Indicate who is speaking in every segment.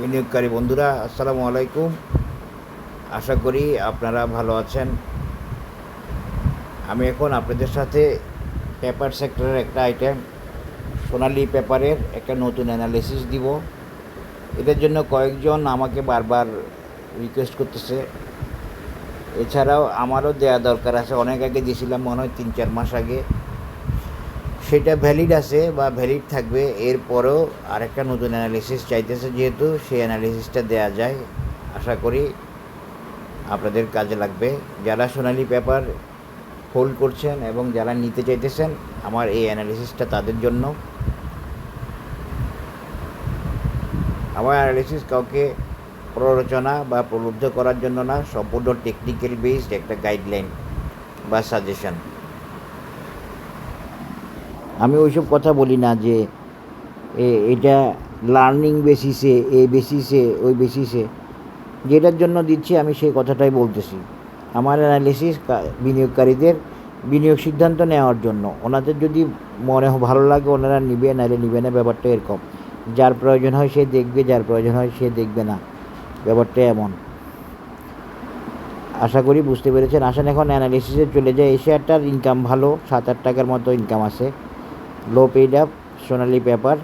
Speaker 1: বিনিয়োগকারী বন্ধুরা, আসসালামু আলাইকুম। আশা করি আপনারা ভালো আছেন। আমি এখন আপনাদের সাথে পেপার সেক্টরের একটা আইটেম, সোনালী পেপারের একটা নতুন অ্যানালিসিস দিব। এটার জন্য কয়েকজন আমাকে বারবার রিকোয়েস্ট করতেছে। এছাড়াও আমারও দেওয়া দরকার আছে, অনেক আগে দিয়েছিলাম, মনে হয় 3-4 মাস আগে। সেটা ভ্যালিড আছে বা ভ্যালিড থাকবে, এরপরেও আরেকটা নতুন অ্যানালিসিস চাইতেছে, যেহেতু সেই অ্যানালিসিসটা দেওয়া যায়। আশা করি আপনাদের কাজে লাগবে। যারা সোনালী পেপার হোল্ড করছেন এবং যারা নিতে চাইতেছেন, আমার এই অ্যানালিসিসটা তাদের জন্য। আমার অ্যানালিসিস কাউকে প্ররোচনা বা প্রলুব্ধ করার জন্য না, সম্পূর্ণ টেকনিক্যাল বেসড একটা গাইডলাইন বা সাজেশন। আমি ওইসব কথা বলি না যে এটা লার্নিং বেসিসে, এই বেসিসে, ওই বেসিসে। যেটার জন্য দিচ্ছি আমি সেই কথাটাই বলতেছি। আমার অ্যানালিসিস বিনিয়োগকারীদের বিনিয়োগ সিদ্ধান্ত নেওয়ার জন্য। ওনাদের যদি মনে ভালো লাগে ওনারা নিবে, নাহলে নিবে না। ব্যাপারটা এরকম, যার প্রয়োজন হয় সে দেখবে, যার প্রয়োজন হয় সে দেখবে না। ব্যাপারটা এমন। আশা করি বুঝতে পেরেছেন। আসেন এখন অ্যানালিসিসে চলে যায়। এই শেয়ারটার ইনকাম ভালো, 7-8 টাকার মতো ইনকাম আছে। লো পেইড আপ, সোনালী পেপার।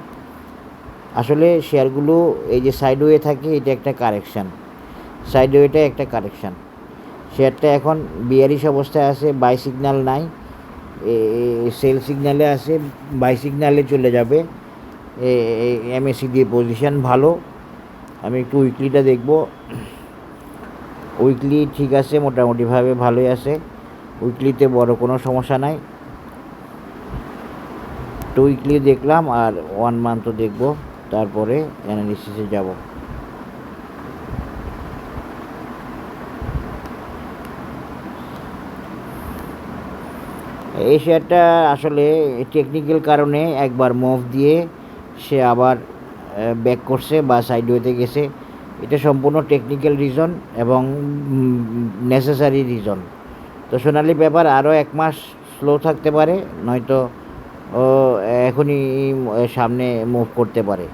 Speaker 1: আসলে শেয়ারগুলো এই যে সাইডওয়ে থাকে, এটা একটা কারেকশান। সাইডওয়েটা একটা কারেকশান। শেয়ারটা এখন বিয়ারিশ অবস্থায় আছে, বাই সিগন্যাল নাই, সেল সিগন্যালে আছে, বাই সিগন্যালে চলে যাবে। এমএসিডি পজিশন ভালো। আমি একটু উইকলিটা দেখব। উইকলি ঠিক আছে, মোটামুটিভাবে ভালোই আছে। উইকলিতে বড় কোনো সমস্যা নাই। 2 উইকলি দেখলাম, আর 1 মান্থও দেখব, তারপরে অ্যানালিসিসে যাব। এই শেয়ারটা আসলে টেকনিক্যাল কারণে একবার মুভ দিয়ে সে আবার ব্যাক করছে বা সাইডওয়েতে গেছে। এটা সম্পূর্ণ টেকনিক্যাল রিজন এবং নেসেসারি রিজন। তো সোনালী পেপার আরও 1 মাস স্লো থাকতে পারে, নয়তো এখনই সামনে মুভ করতে পারে।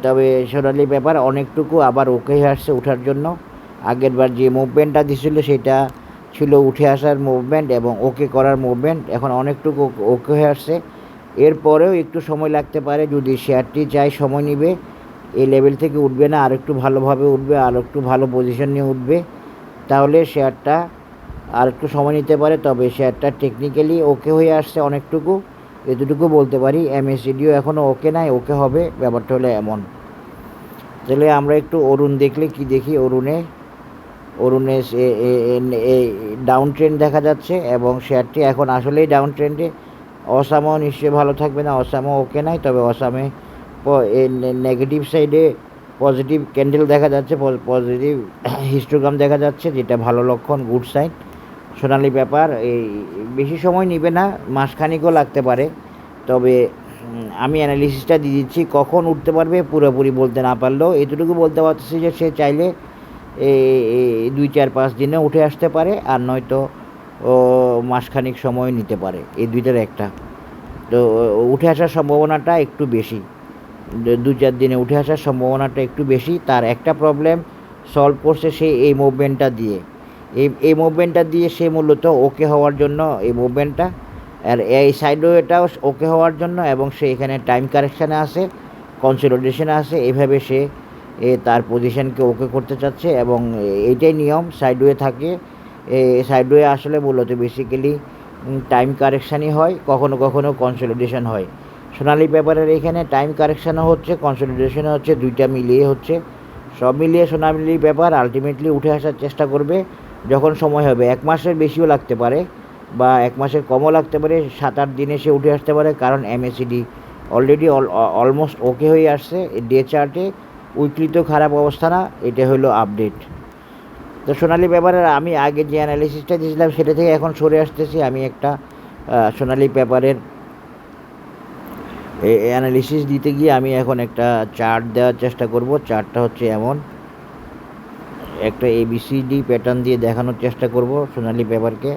Speaker 1: তবে সোনালী পেপার অনেকটুকু আবার ওকে হয়ে আসছে ওঠার জন্য। আগেরবার যে মুভমেন্টটা দিছিল সেটা ছিল উঠে আসার মুভমেন্ট এবং ওকে করার মুভমেন্ট। এখন অনেকটুকু ওকে হয়ে আসছে। এরপরেও একটু সময় লাগতে পারে। যদি শেয়ারটি চাই, সময় নেবে। এই লেভেল থেকে উঠবে না, আর একটু ভালোভাবে উঠবে, আর একটু ভালো পজিশন নিয়ে উঠবে। তাহলে শেয়ারটা আর একটু সময় নিতে পারে। তবে শেয়ারটা টেকনিক্যালি ওকে হয়ে আসছে অনেকটুকু, এতটুকু বলতে পারি। এমএসিডিও এখনও ওকে নাই, ওকে হবে। ব্যাপারটা হলো এমন। তাহলে আমরা একটু অরুণ দেখলে কি দেখি। অরুণে ডাউন ট্রেন্ড দেখা যাচ্ছে এবং শেয়ারটি এখন আসলেই ডাউন ট্রেন্ডে। অসামও নিশ্চয়ই ভালো থাকবে না, অসামও ওকে নাই। তবে অসামে নেগেটিভ সাইডে পজিটিভ ক্যান্ডেল দেখা যাচ্ছে, পজিটিভ হিস্টোগ্রাম দেখা যাচ্ছে, যেটা ভালো লক্ষণ, গুড সাইন। সোনালী পেপার এই বেশি সময় নেবে না, মাসখানিকও লাগতে পারে। তবে আমি অ্যানালিসিসটা দিয়ে দিচ্ছি, কখন উঠতে পারবে পুরোপুরি বলতে না পারলেও এতটুকু বলতে পারতেছি যে সে চাইলে 2-4-5 দিনে উঠে আসতে পারে, আর নয়তো মাসখানিক সময় নিতে পারে। এই দুইটার একটা। তো উঠে আসার সম্ভাবনাটা একটু বেশি, 2-4 দিনে উঠে আসার সম্ভাবনাটা একটু বেশি। তার একটা প্রবলেম সলভ করছে সে এই মুভমেন্টটা দিয়ে। এই মুভমেন্টটা দিয়ে সে মূলত ওকে হওয়ার জন্য এই মুভমেন্টটা, আর এই সাইডওয়েটাও ওকে হওয়ার জন্য, এবং সে এখানে টাইম কারেকশানে আছে, কনসলিডেশনে আছে। এইভাবে সে তার পজিশনকে ওকে করতে চাচ্ছে এবং এইটাই নিয়ম। সাইডওয়ে থাকে, সাইডওয়ে আসলে মূলত বেসিক্যালি টাইম কারেকশানই হয়, কখনো কখনো কনসলিডেশন হয়। সোনালী পেপারের এখানে টাইম কারেকশানও হচ্ছে, কনসলিডেশনও হচ্ছে, দুইটা মিলিয়ে হচ্ছে। সব মিলিয়ে সোনালী পেপার আলটিমেটলি উঠে আসার চেষ্টা করবে যখন সময় হবে। 1 মাসের বেশিও লাগতে পারে বা 1 মাসের কমও লাগতে পারে। 7-8 দিনে সে উঠে আসতে পারে, কারণ এমএসিডি অলরেডি অলমোস্ট ওকে হয়ে আসছে। ডে চার্টে উইকলিতেও খারাপ অবস্থা না। এটা হলো আপডেট। তো সোনালী পেপারের আমি আগে যে অ্যানালিসিসটা দিয়েছিলাম সেটা থেকে এখন সরে আসতেছি। আমি একটা সোনালী পেপারের অ্যানালিসিস দিতে গিয়ে আমি এখন একটা চার্ট দেওয়ার চেষ্টা করব। চার্টটা হচ্ছে এমন একটা এবিসিডি প্যাটার্ন দিয়ে দেখানোর চেষ্টা করব সোনালী পেপারকে।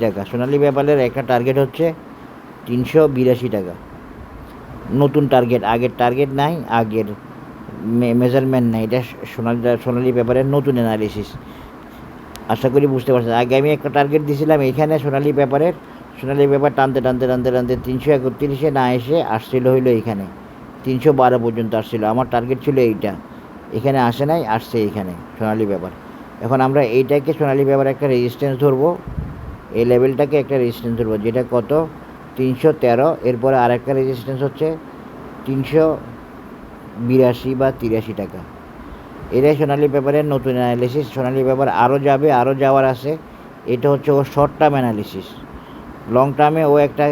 Speaker 1: টাকা। সোনালী পেপারের একটা টার্গেট হচ্ছে 382 টাকা। নতুন টার্গেট, আগের টার্গেট নাই, আগের মেজারমেন্ট নাই। এটা সোনালী পেপারের নতুন অ্যানালিসিস। আশা করি বুঝতে পারছেন। আগে আমি একটা টার্গেট দিয়েছিলাম এইখানে সোনালী পেপার টানতে 331 না এসে আসছিল হইলো এইখানে 312 পর্যন্ত আসছিল। আমার টার্গেট ছিল এইটা, এখানে আসে নাই, আসছে এইখানে সোনালী পেপার। এখন আমরা এইটাকে সোনালী পেপার একটা রেজিস্ট্যান্স ধরবো, এই লেভেলটাকে একটা রেজিস্ট্যান্স ধরবো, যেটা কত 313। এরপরে আরেকটা রেজিস্ট্যান্স হচ্ছে 382 বা 83 টাকা। এটাই সোনালী পেপারের নতুন অ্যানালিসিস। সোনালী পেপার আরও যাবে, আরও যাওয়ার আছে। এটা হচ্ছে ও শর্ট টার্ম অ্যানালিসিস। লং টার্মে ও একটা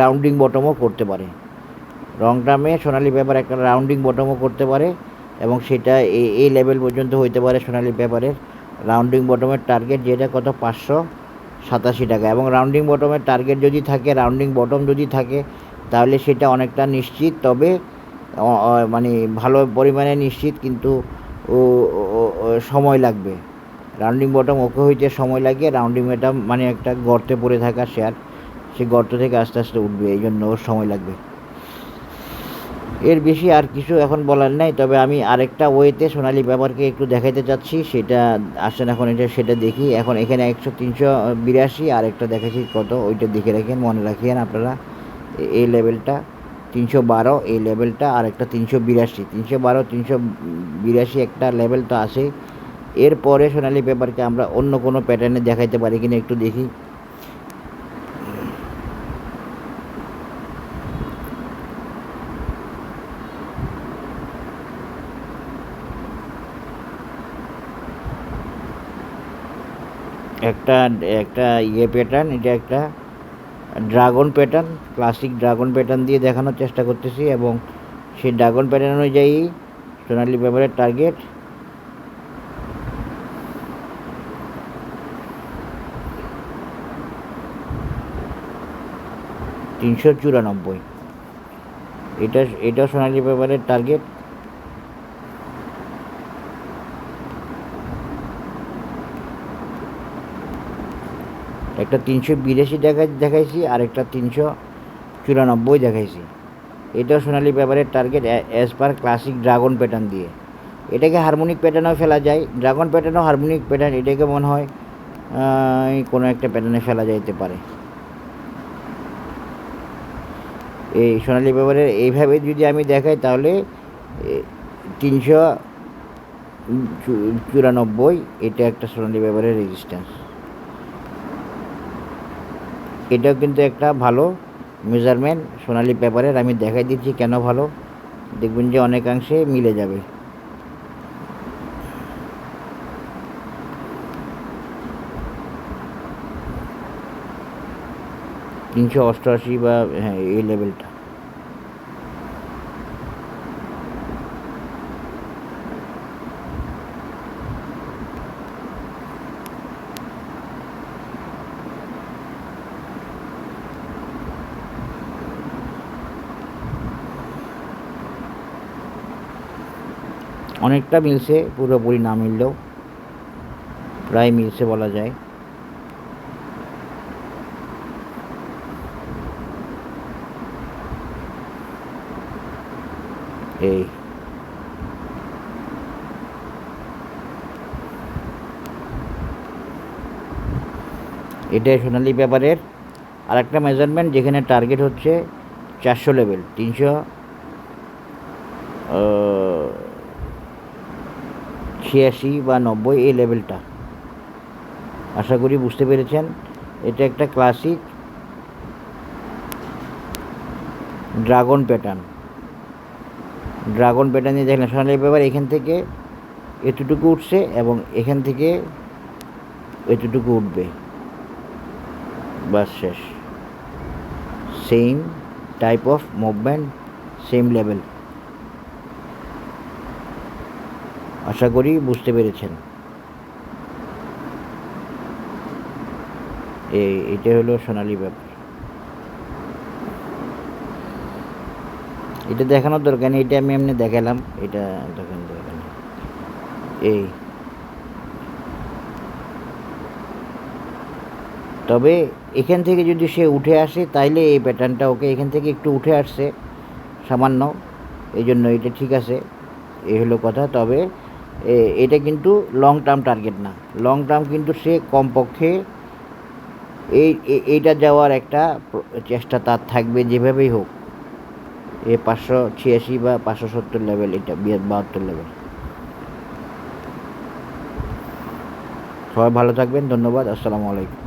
Speaker 1: রাউন্ডিং বটমও করতে পারে। লং টার্মে সোনালী পেপার একটা রাউন্ডিং বটমও করতে পারে, এবং সেটা এই লেভেল পর্যন্ত হইতে পারে সোনালী পেপারের রাউন্ডিং বটমের টার্গেট, যেটা কত 587 টাকা। এবং রাউন্ডিং বটমের টার্গেট যদি থাকে, রাউন্ডিং বটম যদি থাকে, তাহলে সেটা অনেকটা নিশ্চিত, তবে মানে ভালো পরিমাণে নিশ্চিত, কিন্তু সময় লাগবে। রাউন্ডিং বটম ওকে হইতে সময় লাগে। রাউন্ডিং বটম মানে একটা গর্তে পড়ে থাকা শেয়ার, সেই গর্ত থেকে আস্তে আস্তে উঠবে, এই জন্য ওর সময় লাগবে। এর বেশি আর কিছু এখন বলার নাই। তবে আমি আরেকটা ওয়েতে সোনালী পেপারকে একটু দেখাইতে চাচ্ছি, সেটা আসেন এখন সেটা দেখি। এখন এখানে 382, আরেকটা দেখাচ্ছি কত, ওইটা দেখে রাখেন, মনে রাখিয়েন আপনারা। এই লেভেলটা 312, এই লেভেলটা, আর একটা 382, 382 একটা লেভেল তো আছে। এরপরে সোনালী পেপারকে আমরা অন্য কোনো প্যাটার্নে দেখাইতে পারি কিনা একটু দেখি। একটা প্যাটার্ন, এটা একটা dragon pattern, classic dragon pattern দিয়ে দেখানোর চেষ্টা করতেছি, এবং সেই ড্রাগন প্যাটার্ন অনুযায়ী সোনালী পেপারের টার্গেট $394। এটা সোনালী পেপারের টার্গেট। একটা 382 দেখাইছি, আর একটা 394 দেখাইছি। এটাও সোনালী পেপারের target as per classic dragon pattern দিয়ে। এটাকে হারমোনিক প্যাটার্নেও ফেলা যায়, ড্রাগন প্যাটার্নও হারমোনিক প্যাটার্ন, এটাকে মনে হয় কোনো একটা প্যাটার্নে ফেলা যাইতে পারে। এই সোনালী পেপারের এইভাবে যদি আমি দেখাই, তাহলে 394, এটা একটা সোনালী পেপারের রেজিস্ট্যান্স। এটাও কিন্তু একটা ভালো মেজারমেন্ট সোনালী পেপারের। আমি দেখাই দিচ্ছি কেন ভালো, দেখবেন যে অনেকাংশে মিলে যাবে। $388 বা হ্যাঁ, এই লেভেলটা। অনেকটা মিলছে, পুরোপুরি না মিললেও প্রায় মিলছে বলা যায়। এই এটাই সোনালী পেপারের আরেকটা মেজারমেন্ট, যেখানে টার্গেট হচ্ছে 400 লেভেল, 386 বা 90, এই লেভেলটা। আশা করি বুঝতে পেরেছেন। এটা একটা ক্লাসিক ড্রাগন প্যাটার্নে দেখলেন সোনালী পেপার এখান থেকে এতটুকু উঠছে, এবং এখান থেকে এতটুকু উঠবে, বাস শেষ। Same type of movement, same level. আশা করি বুঝতে পেরেছেন। এইটা হলো সোনালী পেপার। এটা দেখানোর দরকার নেই, এটা আমি এমনি দেখালাম। এটা দেখেন, এই তবে এখান থেকে যদি সে উঠে আসে তাইলে এই প্যাটার্নটা ওকে এখান থেকে একটু উঠে আসছে সামান্য, এই জন্য এটা ঠিক আছে, এই হলো কথা। তবে এটা কিন্তু লং টার্ম টার্গেট না, লং টার্ম কিন্তু সে কমপক্ষে এইটা যাওয়ার একটা চেষ্টা তার থাকবে যেভাবেই হোক, 586 বা 570 লেভেল, এটা 72 লেভেল। সবাই ভালো থাকবেন, ধন্যবাদ, আসসালামু আলাইকুম।